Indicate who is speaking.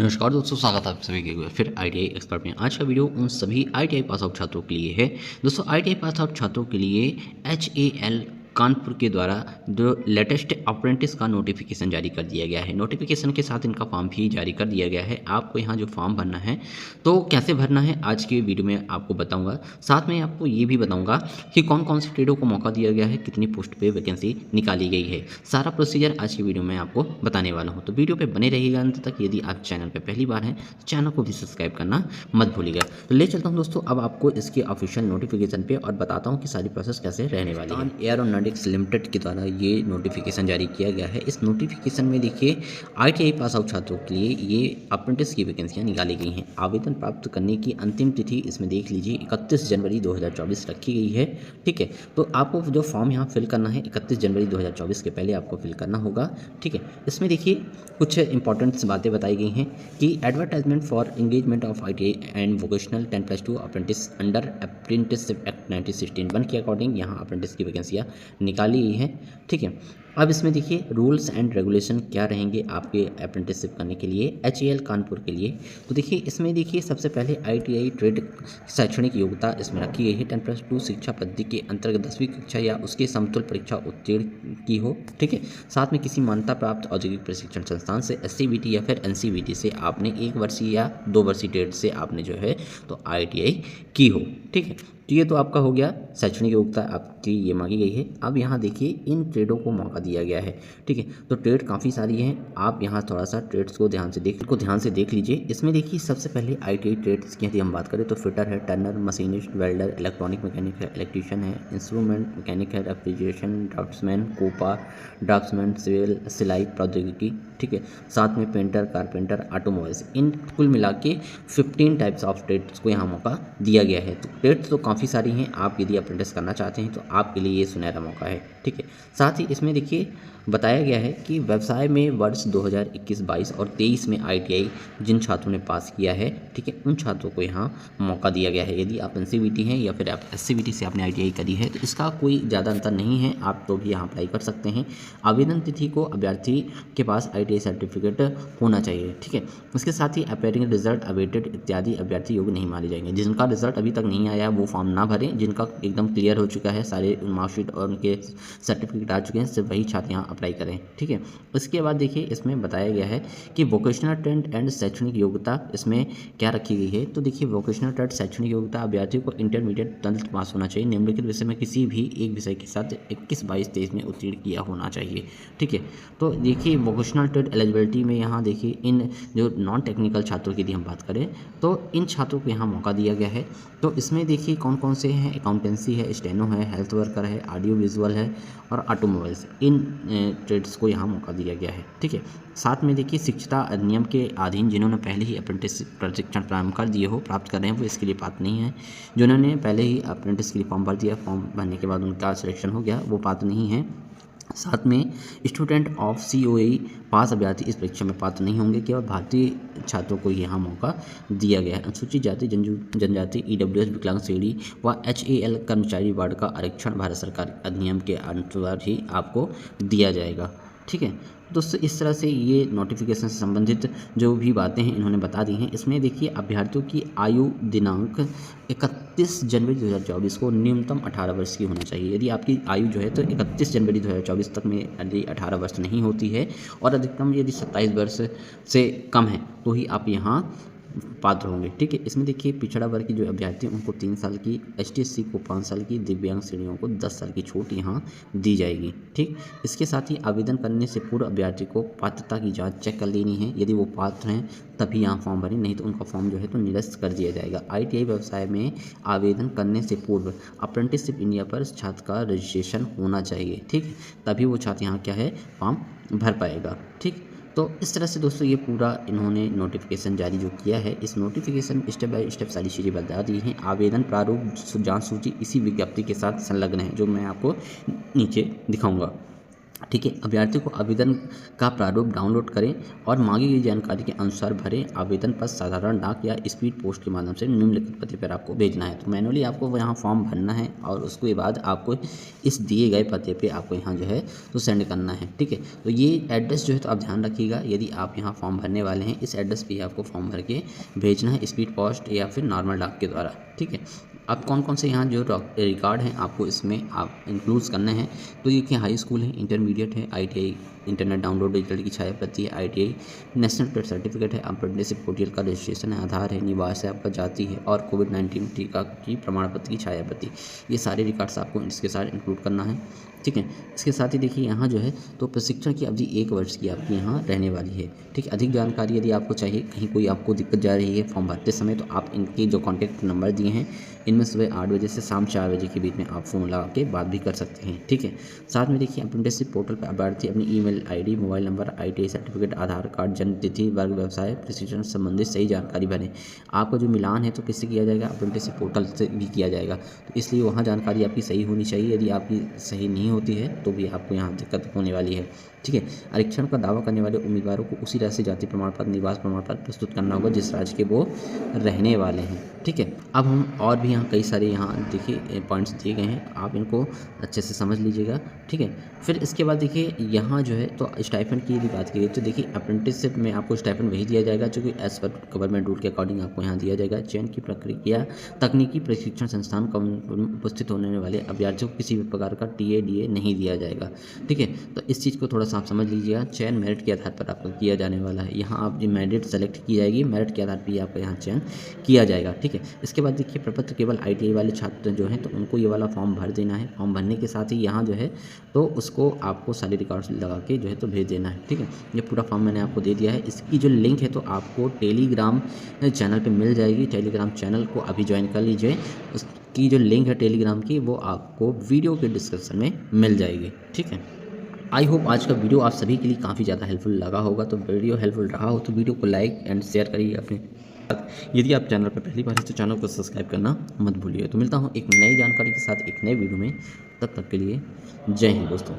Speaker 1: नमस्कार दोस्तों, स्वागत है आप सभी के एक बार फिर आईटीआई एक्सपर्ट में। आज का वीडियो उन सभी आईटीआई पास आउट छात्रों के लिए है। दोस्तों, आईटीआई पास आउट छात्रों के लिए HAL कानपुर के द्वारा जो लेटेस्ट अप्रेंटिस का नोटिफिकेशन जारी कर दिया गया है। नोटिफिकेशन के साथ इनका फॉर्म भी जारी कर दिया गया है। आपको यहाँ जो फॉर्म भरना है तो कैसे भरना है आज के वीडियो में आपको बताऊँगा। साथ में आपको ये भी बताऊँगा कि कौन कौन से ट्रेडों को मौका दिया गया है, कितनी पोस्ट पे वैकेंसी निकाली गई है। सारा प्रोसीजर आज की वीडियो में आपको बताने वाला हूँ, तो वीडियो पे बने रहिएगा अंत तक। यदि आप चैनल पे पहली बार हैं तो चैनल को भी सब्सक्राइब करना मत भूलिएगा। तो ले चलता हूँ दोस्तों अब आपको इसके ऑफिशियल नोटिफिकेशन पे और बताता हूँ कि सारी प्रोसेस कैसे रहने वाली है। एयरोनॉटिक्स लिमिटेड के द्वारा ये नोटिफिकेशन जारी किया गया है। इस नोटिफिकेशन में देखिए आईटीआई पास आउट छात्रों के लिए ये अप्रेंटिस की वैकेंसियाँ निकाली गई हैं। आवेदन प्राप्त करने की अंतिम तिथि इसमें देख लीजिए 31 जनवरी 2024 रखी गई है। ठीक है, तो आपको जो फॉर्म यहाँ फिल करना है 31 जनवरी 2024 के पहले आपको फिल करना होगा। ठीक है, इसमें देखिए कुछ इंपॉर्टेंट बातें बताई गई हैं कि advertisement for engagement of ITI and vocational 10+2 apprentice under apprenticeship act 1961 के अकॉर्डिंग यहाँ अप्रेंटिस की वैकेंसियाँ निकाली गई है। ठीक है, अब इसमें देखिए रूल्स एंड रेगुलेशन क्या रहेंगे आपके अप्रेंटिसशिप करने के लिए HAL कानपुर के लिए। तो देखिए इसमें देखिए सबसे पहले ITI ट्रेड शैक्षणिक योग्यता इसमें रखी गई है 10+2 शिक्षा पद्धति के अंतर्गत 10वीं कक्षा या उसके समतुल्य परीक्षा उत्तीर्ण की हो। ठीक है, साथ में किसी मान्यता प्राप्त औद्योगिक प्रशिक्षण संस्थान से SCBT या फिर NCBT से आपने 1 वर्षीय या 2 वर्षीय ट्रेड से आपने जो है तो ITI की हो। ठीक है, तो ये तो आपका हो गया शैक्षणिक योग्यता आपकी ये मांगी गई है। अब यहाँ देखिए इन ट्रेडों को मौका दिया गया है। ठीक है, तो ट्रेड काफ़ी सारी हैं, आप यहाँ थोड़ा सा ट्रेड्स को ध्यान से देख लीजिए। इसमें देखिए सबसे पहले ITI ट्रेड्स की यदि हम बात करें तो फिटर है, turner, machinist, welder, electronic mechanic है, इलेक्ट्रीशियन है, इंस्ट्रूमेंट मैकेनिक है, refrigeration, draftsman, COPA, draftsman, civil, सिलाई प्रौद्योगिकी। ठीक है, साथ में पेंटर, कारपेंटर, ऑटोमोबाइल्स, इन कुल मिला के 15 टाइप्स ऑफ ट्रेड्स को यहाँ मौका दिया गया है। तो ट्रेड्स तो काफ़ी सारी हैं, आप यदि अप्रेंटिस करना चाहते हैं तो आपके लिए ये सुनहरा मौका है। ठीक है, साथ ही इसमें देखिए बताया गया है कि व्यवसाय में वर्ष 2021, 22 और 23 में ITI जिन छात्रों ने पास किया है, ठीक है, उन छात्रों को यहाँ मौका दिया गया है। यदि आप NCBT हैं या फिर आप SCBT से आपने ITI करी है तो इसका कोई ज़्यादा अंतर नहीं है, आप तो भी यहाँ अप्लाई कर सकते हैं। आवेदन तिथि को अभ्यर्थी के पास ITI सर्टिफिकेट होना चाहिए। ठीक है, उसके साथ ही अपेयरिंग रिजल्ट अवेटेड इत्यादि अभ्यर्थी योग्य नहीं माने जाएंगे। जिनका रिजल्ट अभी तक नहीं आया वो फॉर्म ना भरें, जिनका एकदम क्लियर हो चुका है, सारे मार्कशीट और उनके सर्टिफिकेट आ चुके हैं, सिर्फ वही छात्र यहाँ अप्लाई करें। ठीक है, इसके बाद देखिए इसमें बताया गया है कि वोकेशनल ट्रेड एंड शैक्षणिक योग्यता इसमें क्या रखी गई है। तो देखिए वोकेशनल ट्रेड शैक्षणिक योग्यता अभ्यर्थी को इंटरमीडिएट 12th पास होना चाहिए, निम्नलिखित विषय में किसी भी एक विषय के साथ 21, 22, 23 में उत्तीर्ण किया होना चाहिए। ठीक है, तो देखिए वोकेशनल ट्रेड एलिजिबिलिटी में यहाँ देखिए इन जो नॉन टेक्निकल छात्रों की यदि हम बात करें तो इन छात्रों को यहाँ मौका दिया गया है। तो इसमें देखिए कौन कौन से हैं, अकाउंटेंसी है, स्टेनो है, हेल्थ वर्कर है, ऑडियो विजुअल है और ऑटोमोबाइल्स, इन ट्रेड्स को यहाँ मौका दिया गया है। ठीक है, साथ में देखिए शिक्षता अधिनियम के अधीन जिन्होंने पहले ही अप्रेंटिस प्रशिक्षण प्रारंभ कर दिए हो, प्राप्त कर रहे हैं, वो इसके लिए पात्र नहीं है। जिन्होंने पहले ही अप्रेंटिस के लिए फॉर्म भर दिया, फॉर्म भरने के बाद उनका सिलेक्शन हो गया, वो पात्र नहीं है। साथ में स्टूडेंट ऑफ COE पास अभ्यर्थी इस परीक्षा में पात्र नहीं होंगे, केवल भारतीय छात्रों को यहाँ मौका दिया गया है। अनुसूचित जाति, जनजाति, EWS, विकलांग श्रेणी व HAL कर्मचारी वार्ड का आरक्षण भारत सरकार अधिनियम के अनुसार ही आपको दिया जाएगा। ठीक है, दोस्तों इस तरह से ये नोटिफिकेशन से संबंधित जो भी बातें हैं इन्होंने बता दी हैं। इसमें देखिए अभ्यर्थियों की आयु दिनांक 31 जनवरी 2024 को न्यूनतम 18 वर्ष की होना चाहिए। यदि आपकी आयु जो है तो 31 जनवरी 2024 तक में यदि 18 वर्ष नहीं होती है और अधिकतम यदि 27 वर्ष से कम है तो ही आप यहाँ पात्र होंगे। ठीक है, इसमें देखिए पिछड़ा वर्ग के जो अभ्यर्थी हैं उनको 3 साल की, ST/SC को 5 साल की, दिव्यांग श्रेणियों को 10 साल की छूट यहाँ दी जाएगी। ठीक, इसके साथ ही आवेदन करने से पूर्व अभ्यर्थी को पात्रता की जांच चेक कर लेनी है। यदि वो पात्र हैं तभी यहाँ फॉर्म भरें, नहीं तो उनका फॉर्म जो है तो निरस्त कर दिया जाएगा। ITI व्यवसाय में आवेदन करने से पूर्व अप्रेंटिसशिप इंडिया पर छात्र का रजिस्ट्रेशन होना चाहिए। ठीक, तभी वो छात्र यहाँ क्या है फॉर्म भर पाएगा। ठीक, तो इस तरह से दोस्तों ये पूरा इन्होंने नोटिफिकेशन जारी जो किया है, इस नोटिफिकेशन स्टेप बाय स्टेप सारी चीज़ें बता दी हैं। आवेदन प्रारूप जांच सूची इसी विज्ञप्ति के साथ संलग्न है, जो मैं आपको नीचे दिखाऊंगा। ठीक है। अभ्यर्थी को आवेदन का प्रारूप डाउनलोड करें और मांगी गई जानकारी के अनुसार भरें। आवेदन पत्र साधारण डाक या स्पीड पोस्ट के माध्यम से निम्नलिखित पते पर आपको भेजना है। तो मैनुअली आपको यहाँ फॉर्म भरना है और उसके बाद आपको इस दिए गए पते पे आपको यहाँ जो है तो सेंड करना है। ठीक है। तो ये एड्रेस जो है तो आप ध्यान रखिएगा, यदि आप यहाँ फॉर्म भरने वाले हैं इस एड्रेस पर आपको फॉर्म भर के भेजना है, स्पीड पोस्ट या फिर नॉर्मल डाक के द्वारा। ठीक है। अब कौन कौन से यहाँ जो रिकॉर्ड हैं आपको इसमें आप इंक्लूड करने हैं। तो ये कि हाई स्कूल है, इंटरमीडिएट है, ITI इंटरनेट डाउनलोड डिजिटल की छाया प्रति है, ITI नेशनल ट्रेड सर्टिफिकेट है, अप्रेंटिसशिप पोर्टल का रजिस्ट्रेशन है, आधार है, निवास है, आपका जाति है और कोविड-19 टीका की प्रमाण पत्र की छाया प्रति। ये सारे रिकॉर्ड्स आपको इसके साथ इंक्लूड करना है। ठीक है। इसके साथ ही देखिए यहाँ जो है तो प्रशिक्षण की अवधि 1 वर्ष की आपकी यहाँ रहने वाली है। ठीक है। अधिक जानकारी यदि आपको चाहिए, कहीं कोई आपको दिक्कत जा रही है फॉर्म भरते समय, तो आप इनके जो कॉन्टैक्ट नंबर दिए हैं इनमें सुबह 8 बजे से शाम 4 बजे के बीच में आप फ़ोन लगा के बात भी कर सकते हैं। ठीक है। साथ में देखिए अप्रेंटिसशिप पोर्टल पर अभ्यर्थी अपनी email ID, mobile number, ITI certificate, Aadhaar card, जन्म तिथि, वर्ग, व्यवसाय, प्रशिक्षण संबंधित सही जानकारी भरें। आपका जो मिलान है तो किससे किया जाएगा, अप्रेंटिसशिप पोर्टल से भी किया जाएगा, तो इसलिए वहाँ जानकारी आपकी सही होनी चाहिए। यदि आपकी सही नहीं होती है तो भी आपको यहाँ दिक्कत होने वाली है। ठीक है। आरक्षण का दावा करने वाले उम्मीदवारों को उसी राज्य से जाति प्रमाण पत्र, निवास प्रमाण पत्र प्रस्तुत करना होगा जिस राज्य के वो रहने वाले हैं। ठीक है। अब हम और भी यहाँ कई सारे यहाँ देखिए पॉइंट्स दिए गए हैं, आप इनको अच्छे से समझ लीजिएगा। ठीक है। फिर इसके बाद देखिए यहाँ जो है तो स्टाइपेंड की यदि बात करिए तो देखिए अप्रेंटिसशिप में आपको स्टाइपेंड वही दिया जाएगा जो कि एज पर गवर्नमेंट रूल के अकॉर्डिंग आपको यहाँ दिया जाएगा। चयन की प्रक्रिया तकनीकी प्रशिक्षण संस्थान में उपस्थित होने वाले अभ्यर्थियों को किसी भी प्रकार का TA DA नहीं दिया जाएगा। ठीक है। तो इस चीज़ को थोड़ा सा आप समझ लीजिएगा। चयन मेरिट के आधार पर आपका किया जाने वाला है। यहाँ आप जो मेरिट सेलेक्ट की जाएगी, मेरिट के आधार पर ही आपका यहाँ चयन किया जाएगा। ठीक है। इसके बाद देखिए प्रपत्र केवल ITI वाले छात्र जो हैं तो उनको ये वाला फॉर्म भर देना है। फॉर्म भरने के साथ ही यहाँ जो है तो उसको आपको सारे रिकॉर्ड्स लगा के जो है तो भेज देना है। ठीक है। ये पूरा फॉर्म मैंने आपको दे दिया है। इसकी जो लिंक है तो आपको टेलीग्राम चैनल पे मिल जाएगी। टेलीग्राम चैनल को अभी ज्वाइन कर लीजिए। उसकी जो लिंक है टेलीग्राम की वो आपको वीडियो के डिस्क्रिप्शन में मिल जाएगी। ठीक है। आई होप आज का वीडियो आप सभी के लिए काफ़ी ज़्यादा हेल्पफुल लगा होगा। तो वीडियो हेल्पफुल रहा हो तो वीडियो को लाइक एंड शेयर करिए अपने। यदि आप चैनल पर पहली बार हैं तो चैनल को सब्सक्राइब करना मत भूलिए। तो मिलता हूँ एक नई जानकारी के साथ एक नए वीडियो में, तब तक के लिए जय हिंद दोस्तों।